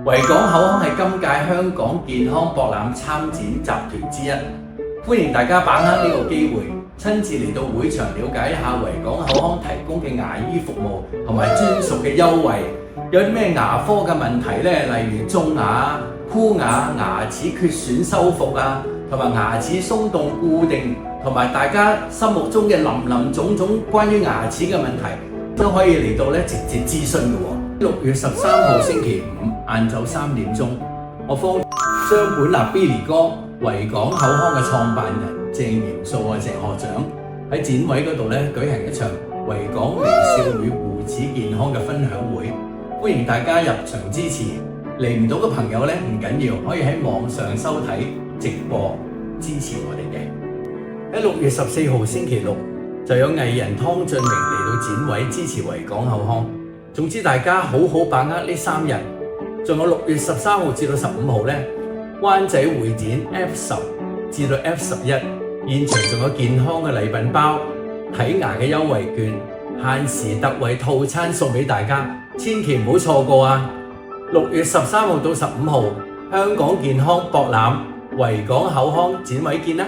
維港口腔係今屆香港健康博覽參展集團之一，歡迎大家把握呢個機會，親自嚟到會場了解一下維港口腔提供嘅牙醫服務同埋專屬嘅優惠。有啲咩牙科嘅問題呢？例如種牙、箍牙、牙齒缺損修復啊，同埋牙齒鬆動固定，同埋大家心目中嘅林林總總關於牙齒嘅問題，都可以嚟到直接諮詢嘅喎。6月13號星期五晏晝3點鐘，我方張本立 Billy 哥維港口腔嘅創辦人鄭元素鄭學長喺展位嗰度舉行一場維港微笑與護齒健康嘅分享會。歡迎大家入場支持，嚟唔到嘅朋友唔緊要，可以喺網上收睇直播支持我哋嘅。喺6月14號星期六就有藝人湯俊明嚟到展位支持維港口腔。總之大家好好把握呢3日，仲有6月13號至到15號灣仔會展 F10 至到 F11，現場仲有健康嘅禮品包、睇牙嘅優惠券、限時特惠套餐送俾大家，千祈唔好錯過啊！6月13號到15號，香港健康博覽維港口腔展位見啦！